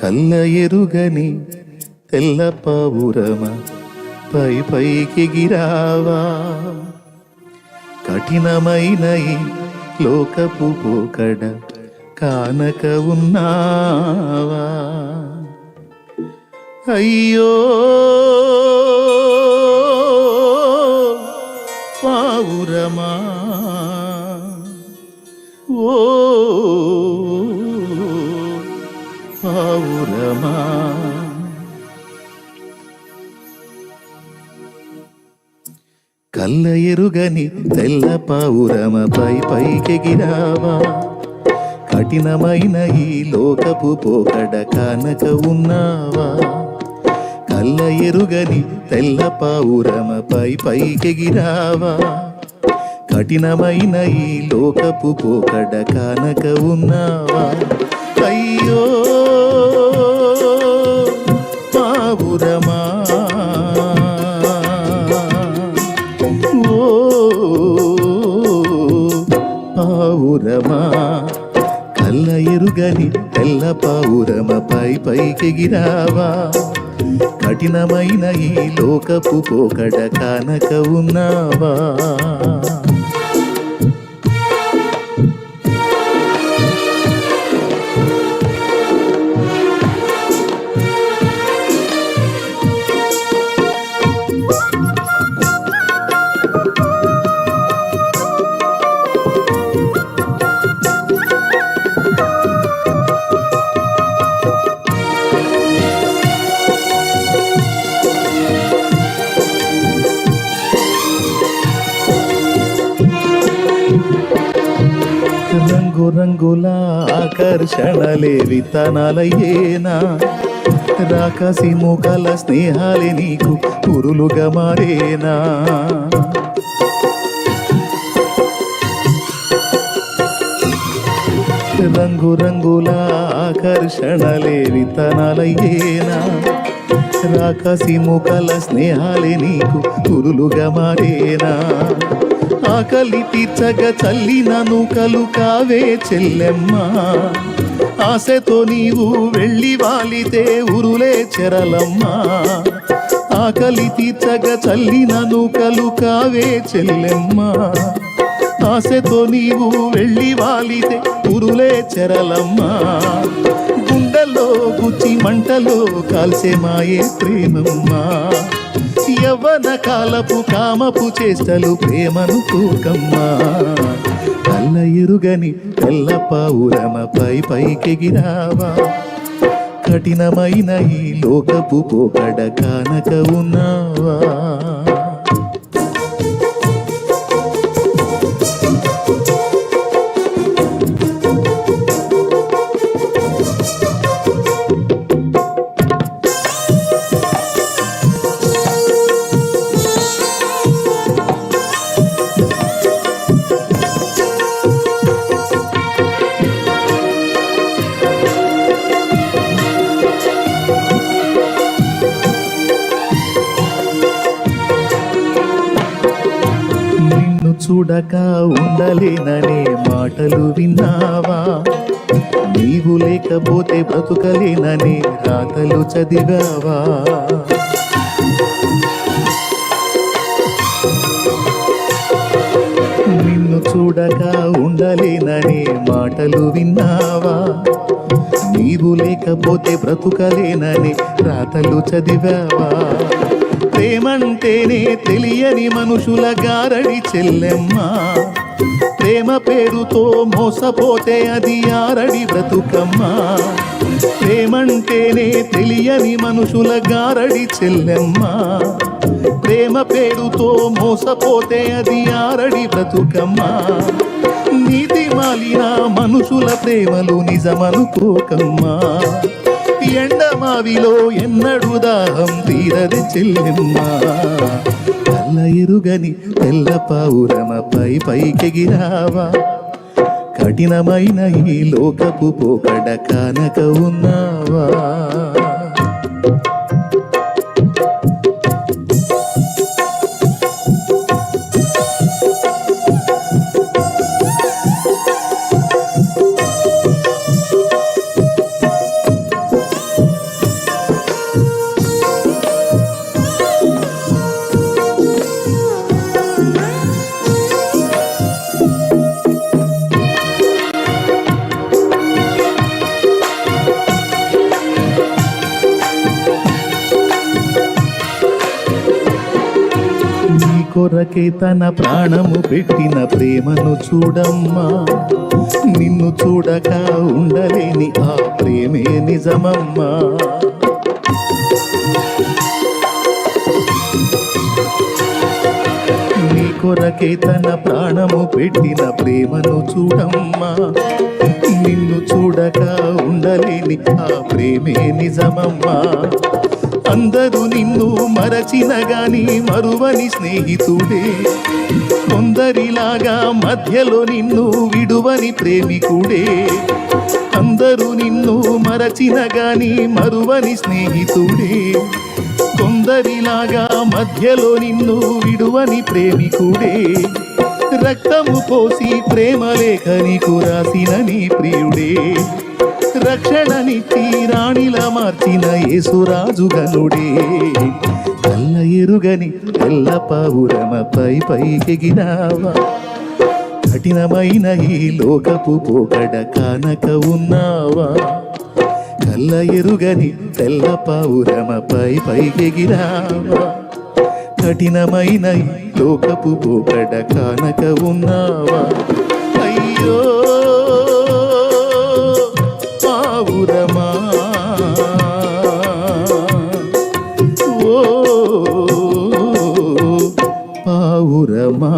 కల్ల ఎరుగని తెల్ల పావురమ పై పైకి గిరావా, కఠినమైన ఈ లోకపు పోకడ కానక ఉన్నావా. అయ్యో పావురమా, ఓ పావురమా. కల్ల ఎరుగని తెల్ల పావురమ పై పైకెగిరావా, కఠినమైన ఈ లోకపు పోకడ కానక ఉన్నావా. కల్ల ఎరుగని తెల్ల పావురమ పై పైకెగిరావా, కఠినమైన ఈ లోకపు పోకడ కానక ఉన్నావా. అయ్యో పావురమా, ఓ పావురమా. కల్ల ఎరుగని తెల్ల పావురమ పై పైకెగిరావా, కఠినమైన ఈ లోకపు పోకడ కానక ఉన్నావా. రంగు రంగుల ఆకర్షణలే విత్తనాలయ్యేనా, రాకాసి మూకల స్నేహాలే నీకు పురులుగా మారేనా. రంగు రంగుల ఆకర్షణలే విత్తనాలయ్యేనా, రాకాసి మూకల స్నేహాలే నీకు పురులుగా మారేనా. ఆకలి తీర్చగా చల్లిన నూకలు కావే చెల్లెమ్మ, ఆశతో నీవు వెళ్ళి వాలితే ఉరులే చెరలమ్మ. ఆకలి తీర్చగా చల్లిన నూకలు కావే చెల్లెమ్మ, ఆశతో నీవు వెళ్ళి వాలితే ఉరులే చెరలమ్మ. గుండెల్లో గుచ్చి మంటలో కాల్సే మాయే ప్రేమమ్మ, యవ్వన కాలపు కామపు చేష్టలు ప్రేమను తూకమ్మా. కల్ల ఎరుగని తెల్ల పావురమ పై పైకెగిరావా, కఠినమైన ఈ లోకపు పోకడ కానక ఉన్నావా. చూడక ఉండలేననే మాటలు విన్నావా, నీవు లేకపోతే బ్రతుకలేననే రాతలు చదివావా. నిన్ను చూడక ఉండలేననే మాటలు విన్నావా, నీవు లేకపోతే బ్రతుకలేననే రాతలు చదివావా. ప్రేమంటేనే తెలియని మనుషుల గారడి చెల్లెమ్మ, ప్రేమ పేరుతో మోసపోతే అది ఆరడి బ్రతుకమ్మ. ప్రేమంటేనే తెలియని మనుషుల గారడి చెల్లెమ్మ, ప్రేమ పేరుతో మోసపోతే అది ఆరడి బ్రతుకమ్మ. నీతి మాలిన మనుషుల ప్రేమలు నిజమనుకోకమ్మా, ఎండమావిలో ఎన్నడు దాహం తీరది చెల్లెమ్మ. కల్ల ఎరుగని తెల్ల పావురమ పై పైకెగిరావా, కఠినమైన ఈ లోకపు పోకడ కానక ఉన్నావా. కొరకే తన ప్రాణము పెట్టిన ప్రేమను చూడమ్మా, నిన్ను చూడక ఉండలేని ఆ ప్రేమే నిజమమ్మా. నీ కొరకే తన ప్రాణము పెట్టిన ప్రేమను చూడమ్మా, నిన్ను చూడక ఉండలేని ఆ ప్రేమే నిజమమ్మా. అందరూ నిన్ను మరచిన గాని మరువని స్నేహితుడే, కొందరిలాగా మధ్యలో నిన్ను విడువని ప్రేమికుడే. అందరూ నిన్ను మరచిన గాని మరువని స్నేహితుడే, కొందరిలాగా మధ్యలో నిన్ను విడువని ప్రేమికుడే. రక్తము పోసి ప్రేమ లేఖనికు రాసిన నీ ప్రియుడే, రక్షణనిచ్చి రాణిలా మార్చిన యేసురాజు గనుడే. కళ్ళ ఎరుగని తెల్ల పావురమపై పైకెగినావా, కఠినమైన ఈ లోకపు పోకడ కానక ఉన్నావా. కళ్ళ ఎరుగని తెల్ల పావురమపై పైకెగినావా, కఠినమైన ఈ లోకపు పోకడ కానక ఉన్నావా. అయ్యో పావురమా, ఓ పావురమా.